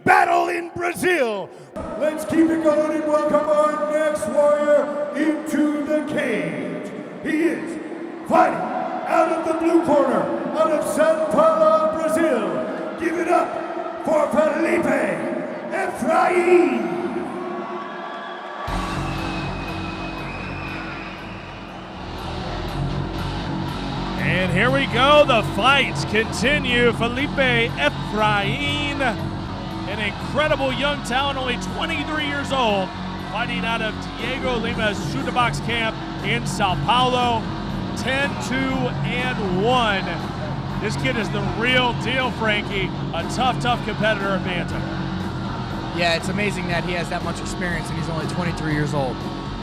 battle in Brazil. Let's keep it going and welcome our next warrior into the cage. He is fighting out of the blue corner, out of São Paulo, Brazil. Give it up for Felipe Efrain. And here we go, the fights continue. Felipe Efrain, an incredible young talent, only 23 years old, fighting out of Diego Lima's Shoot Box camp in Sao Paulo, 10-2-1. This kid is the real deal, Frankie, a tough competitor at bantam. Yeah, it's amazing that he has that much experience and he's only 23 years old.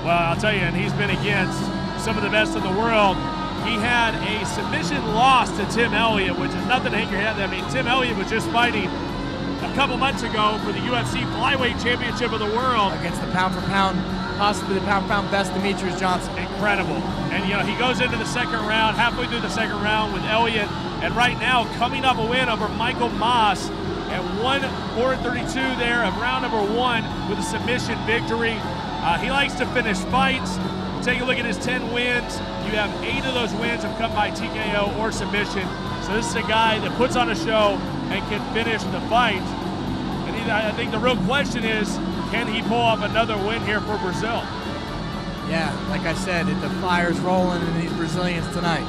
Well, I'll tell you, and he's been against some of the best in the world. He had a submission loss to Tim Elliott, which is nothing to hang your head. I mean, Tim Elliott was just fighting a couple months ago for the UFC Flyweight Championship of the World. Against the pound-for-pound, possibly the pound-for-pound best Demetrius Johnson. Incredible. And, you know, he goes into the second round, halfway through the second round with Elliott, and right now coming up a win over Michael Maas at 1-4-32 there of round number 1 with a submission victory. He likes to finish fights. Take a look at his 10 wins. You have 8 of those wins have come by TKO or submission. So this is a guy that puts on a show and can finish the fight. And I think the real question is, can he pull off another win here for Brazil? Yeah, like I said, the fire's rolling in these Brazilians tonight.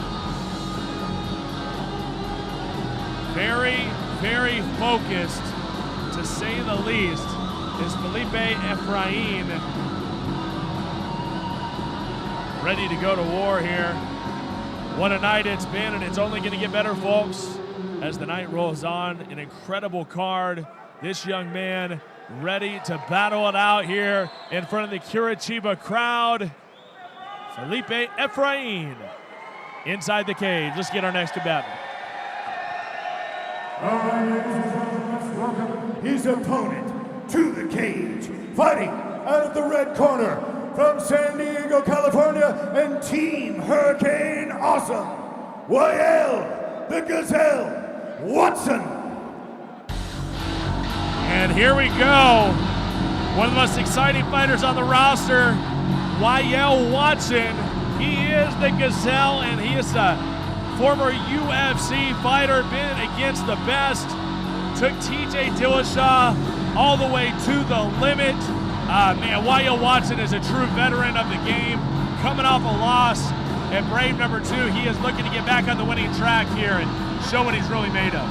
Very focused, to say the least, is Felipe Efrain. Ready to go to war here. What a night it's been, and it's only going to get better, folks, as the night rolls on. An incredible card. This young man ready to battle it out here in front of the Curitiba crowd. Felipe Efrain inside the cage. Let's get our next combatant. All right, ladies and gentlemen, let's welcome his opponent to the cage. Fighting out of the red corner, from San Diego, California, and Team Hurricane Awesome, Walel, the Gazelle, Watson. And here we go. One of the most exciting fighters on the roster, Walel Watson. He is the Gazelle, and he is a former UFC fighter, been against the best. Took TJ Dillashaw all the way to the limit. Man, Walel Watson is a true veteran of the game, coming off a loss at Brave number 2. He is looking to get back on the winning track here and show what he's really made of.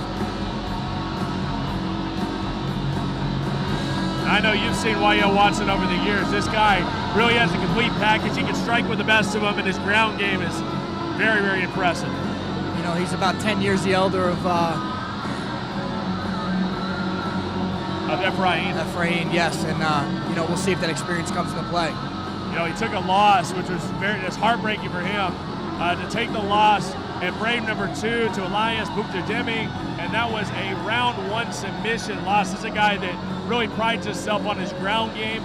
I know you've seen Walel Watson over the years. This guy really has a complete package. He can strike with the best of them, and his ground game is very impressive. You know, he's about 10 years the elder of Efrain. Efrain, yes, and you know, we'll see if that experience comes into play. You know, he took a loss, which was it's heartbreaking for him to take the loss at Brave number 2 to Elias Buktademi, and that was a round 1 submission loss. This is a guy that really prides himself on his ground game,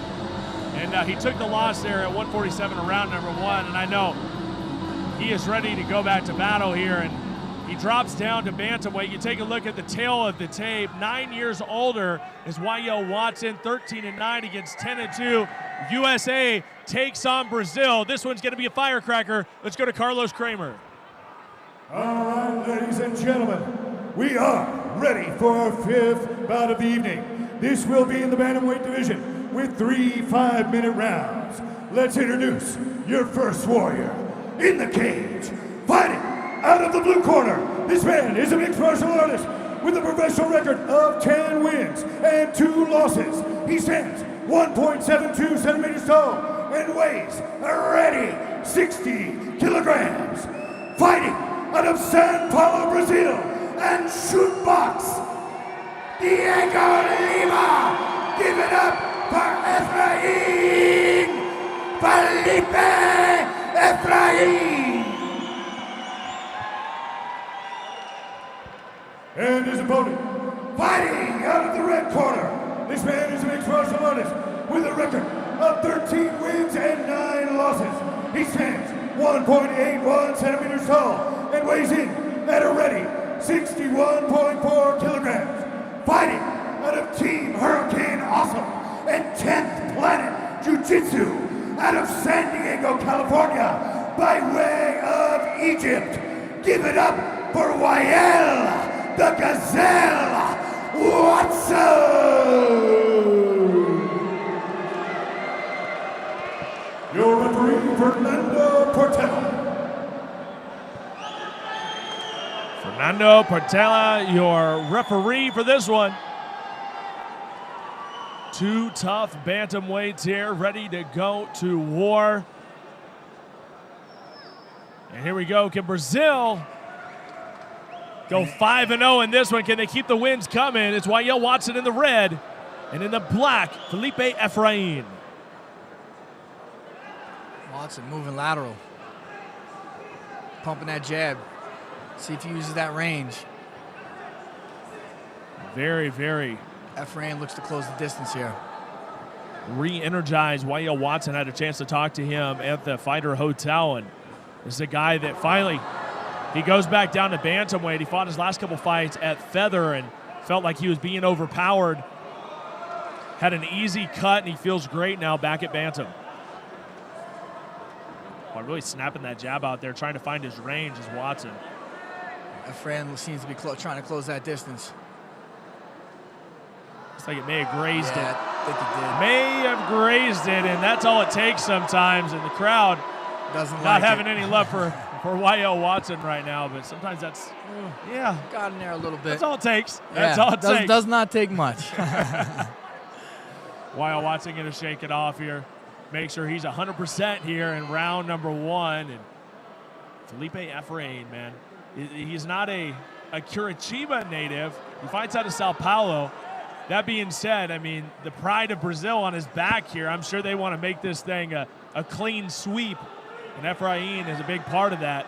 and he took the loss there at 147 of round number 1, and I know he is ready to go back to battle here, and he drops down to bantamweight. You take a look at the tail of the tape. 9 years older is Walel Watson, 13-9 against 10-2. USA takes on Brazil. This one's going to be a firecracker. Let's go to Carlos Kramer. All right, ladies and gentlemen, we are ready for our 5th bout of the evening. This will be in the bantamweight division with 3 5-minute rounds. Let's introduce your first warrior in the cage, fighting out of the blue corner. This man is a mixed martial artist with a professional record of 10 wins and 2 losses. He stands 1.72 centimeters tall and weighs already 60 kilograms. Fighting out of Sao Paulo, Brazil, and Shoot Box, Diego Lima. Give it up for Efrain, Felipe Efrain. And his opponent, fighting out of the red corner. This man is a mixed martial artist with a record of 13 wins and 9 losses. He stands 1.81 centimeters tall and weighs in at a ready 61.4 kilograms. Fighting out of Team California, by way of Egypt. Give it up for Walel, the Gazelle Watson. Your referee, Fernando Portela. Fernando Portela, your referee for this one. Two tough bantamweights here, ready to go to war. And here we go. Can Brazil go 5-0 in this one? Can they keep the wins coming? It's Walel Watson in the red, and in the black, Felipe Efrain. Watson moving lateral. Pumping that jab. See if he uses that range. Very, very. Efrain looks to close the distance here. Re-energized. Walel Watson had a chance to talk to him at the Fighter Hotel, and this is a guy that finally, he goes back down to bantamweight. He fought his last couple fights at feather and felt like he was being overpowered. Had an easy cut, and he feels great now back at bantam. Oh, really snapping that jab out there, trying to find his range is Watson. Efrain seems to be trying to close that distance. Looks like it may have grazed it. I think it did. May have grazed it, and that's all it takes sometimes. And the crowd doesn't not like having it. any love for Walel Watson right now, but sometimes that's, yeah. Got in there a little bit. That's all it takes. That's all it takes. Does not take much. Walel Watson going to shake it off here. Make sure he's 100% here in round number one. And Felipe Efrain, man, he's not a Curitiba native. He fights out of Sao Paulo. That being said, I mean, the pride of Brazil on his back here, I'm sure they want to make this thing a clean sweep. And Efrain is a big part of that.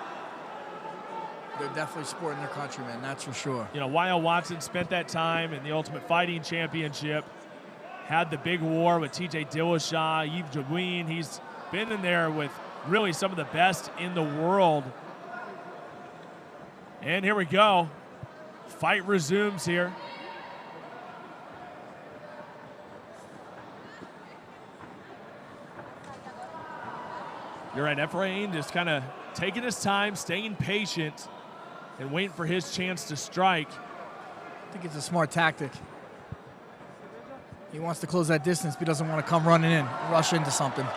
They're definitely supporting their countrymen, that's for sure. You know, Walel Watson spent that time in the Ultimate Fighting Championship, had the big war with TJ Dillashaw, Yves Jabouin. He's been in there with really some of the best in the world. And here we go. Fight resumes here. You're right, Efrain just kind of taking his time, staying patient, and waiting for his chance to strike. I think it's a smart tactic. He wants to close that distance, but he doesn't want to come running in, rush into something.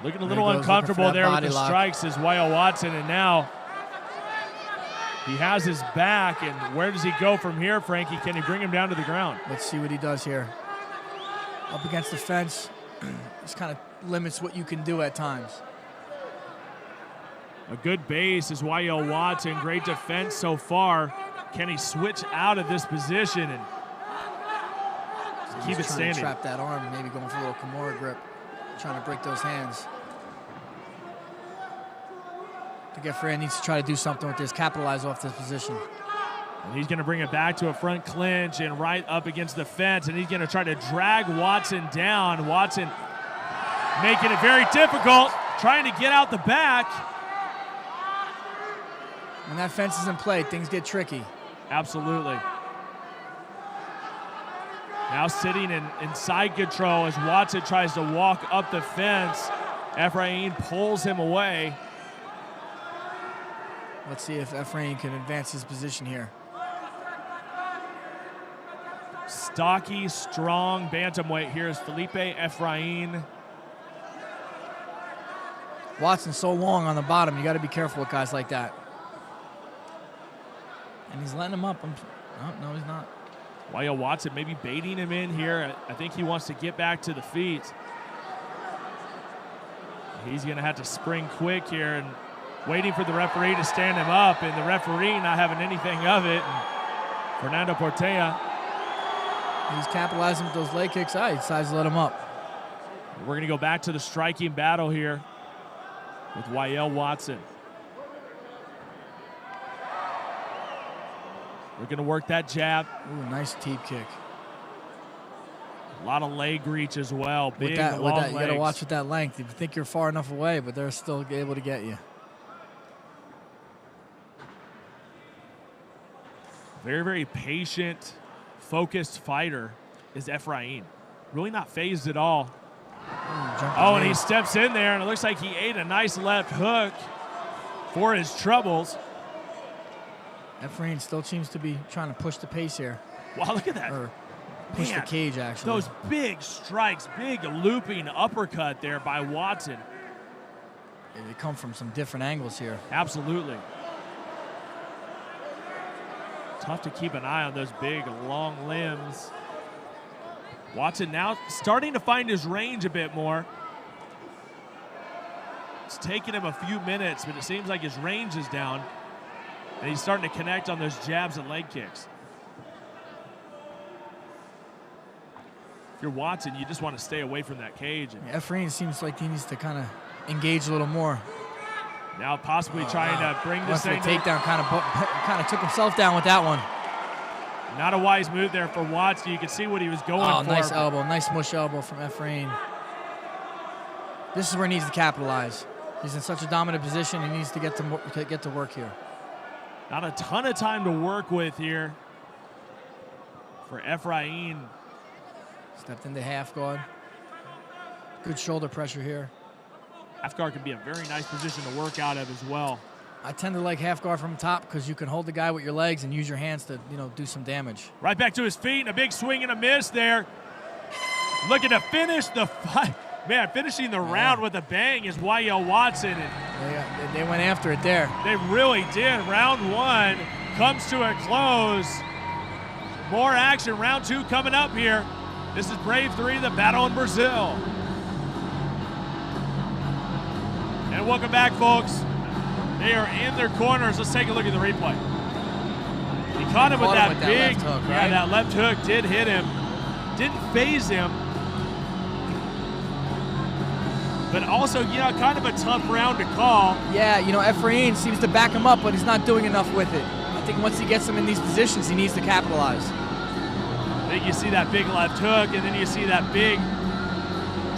Looking a little uncomfortable there with the strikes is Walel Watson, and now he has his back, and where does he go from here, Frankie? Can he bring him down to the ground? Let's see what he does here. Up against the fence, just kind of limits what you can do at times. A good base is Walel Watson. Great defense so far. Can he switch out of this position and keep it standing? To trap that arm, maybe going for a little Kimura grip, trying to break those hands. I think Efrain needs to try to do something with this, capitalize off this position. And he's going to bring it back to a front clinch and right up against the fence, and he's going to try to drag Watson down. Watson making it very difficult, trying to get out the back. When that fence is in play, things get tricky. Absolutely. Now sitting in side control as Watson tries to walk up the fence. Efrain pulls him away. Let's see if Efrain can advance his position here. Stocky, strong bantamweight here is Felipe Efrain. Watson's so long on the bottom, you got to be careful with guys like that. And he's letting him up. Oh, no, he's not. Walel Watson maybe baiting him in here. I think he wants to get back to the feet. He's going to have to spring quick here and waiting for the referee to stand him up, and the referee not having anything of it. And Fernando Portela. He's capitalizing with those leg kicks. He decides to let him up. We're going to go back to the striking battle here with Walel Watson. We're going to work that jab. Ooh, nice teep kick. A lot of leg reach as well. Big, long legs. You got to watch with that length. You think you're far enough away, but they're still able to get you. Very, very patient, focused fighter is Efrain. Really not phased at all. Oh, and he steps in there, and it looks like he ate a nice left hook for his troubles. Efrain still seems to be trying to push the pace here. Wow, look at that. Or push the cage, actually. Those big strikes, big looping uppercut there by Watson. They come from some different angles here. Absolutely. Tough to keep an eye on those big, long limbs. Watson now starting to find his range a bit more. It's taken him a few minutes, but it seems like his range is down. And he's starting to connect on those jabs and leg kicks. If you're Watson, you just want to stay away from that cage. Efrain seems like he needs to kind of engage a little more. Now possibly trying to bring this thing. Takedown kind of took himself down with that one. Not a wise move there for Watson. You can see what he was going for. Oh, nice elbow, nice mush elbow from Efrain. This is where he needs to capitalize. He's in such a dominant position. He needs to get to work here. Not a ton of time to work with here for Efrain. Stepped into half guard. Good shoulder pressure here. Half guard can be a very nice position to work out of as well. I tend to like half guard from top because you can hold the guy with your legs and use your hands to, do some damage. Right back to his feet, and a big swing and a miss there. Looking to finish the fight. Man, finishing the round with a bang is Walel Watson. And they went after it there. They really did. Round one comes to a close. More action. Round two coming up here. This is Brave 3, the battle in Brazil. And welcome back, folks. They are in their corners. Let's take a look at the replay. He caught him with that big left hook, right? Yeah, that left hook did hit him. Didn't phase him. But also, kind of a tough round to call. Yeah, Efrain seems to back him up, but he's not doing enough with it. I think once he gets him in these positions, he needs to capitalize. I think you see that big left hook, and then you see that big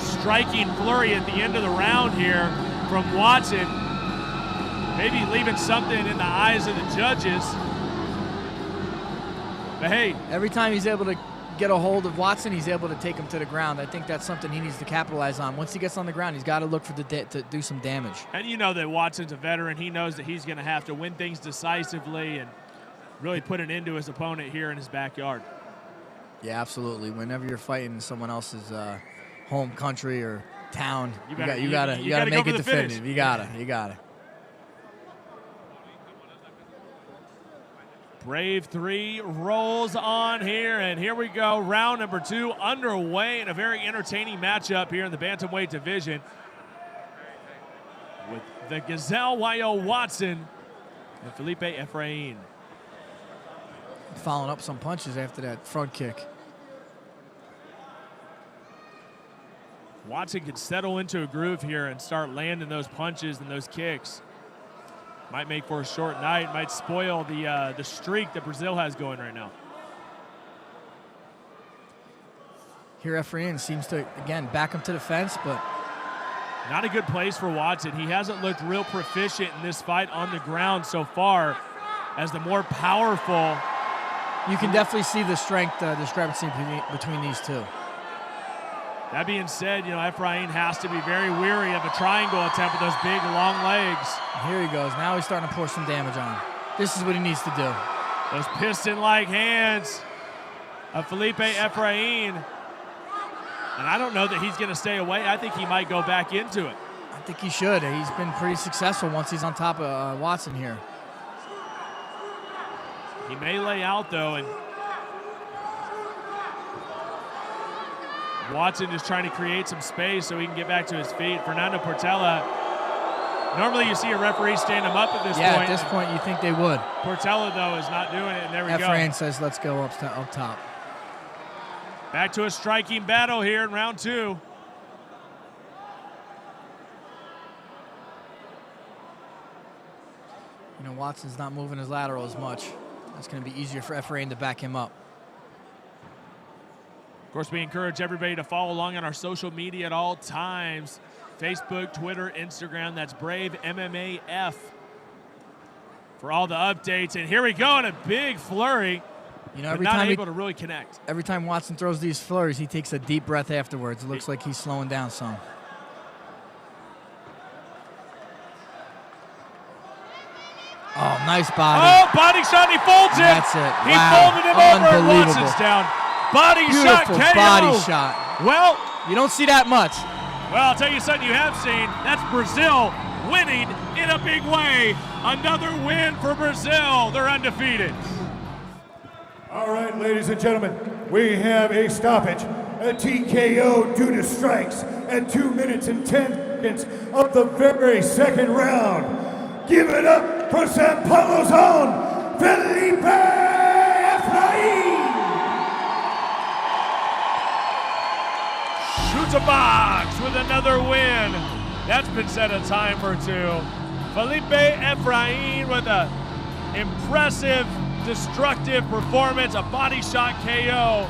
striking flurry at the end of the round here from Watson. Maybe leaving something in the eyes of the judges. But hey. Every time he's able to get a hold of Watson, he's able to take him to the ground. I think that's something he needs to capitalize on. Once he gets on the ground, he's got to look for to do some damage. And you know that Watson's a veteran. He knows that he's going to have to win things decisively and really put an end to his opponent here in his backyard. Yeah, absolutely. Whenever you're fighting someone else's home country or town, you gotta make it definitive. You gotta. Brave 3 rolls on here, and here we go. Round number 2 underway in a very entertaining matchup here in the bantamweight division with the Gazelle Walel Watson and Felipe Efrain. Following up some punches after that front kick. Watson can settle into a groove here and start landing those punches and those kicks. Might make for a short night, might spoil the streak that Brazil has going right now. Here Efrain seems to, again, back him to the fence, but not a good place for Watson. He hasn't looked real proficient in this fight on the ground so far as the more powerful. You can definitely see the strength discrepancy between these two. That being said, Efrain has to be very weary of a triangle attempt with those big, long legs. Here he goes. Now he's starting to pour some damage on him. This is what he needs to do. Those piston-like hands of Felipe Efrain. And I don't know that he's going to stay away. I think he might go back into it. I think he should. He's been pretty successful once he's on top of Watson here. He may lay out, though, and Watson is trying to create some space so he can get back to his feet. Fernando Portela, normally you see a referee stand him up at this point. Yeah, at this point you think they would. Portela, though, is not doing it, and there we go. Efrain says, let's go up top. Back to a striking battle here in round 2. Watson's not moving his lateral as much. That's going to be easier for Efrain to back him up. Of course, we encourage everybody to follow along on our social media at all times. Facebook, Twitter, Instagram. That's Brave MMA F for all the updates. And here we go in a big flurry. Every not time able to really connect. Every time Watson throws these flurries, he takes a deep breath afterwards. It looks like he's slowing down some. nice body. Oh, body shot, he folds it. That's it. He Wow. folded him over and Unbelievable. launches down. Body shot Beautiful KO. body shot. Well, You don't see that much. well, I'll tell you something you have seen. That's Brazil winning in a big way. Another win for Brazil. They're undefeated. All right, ladies and gentlemen, we have a stoppage, a TKO due to strikes at 2 minutes and 10 seconds of the very second round. Give it up for Sao Paulo's own Felipe Efrain. Shoots a box with another win. That's been said a time or two. Felipe Efrain with a impressive, destructive performance, a body shot KO.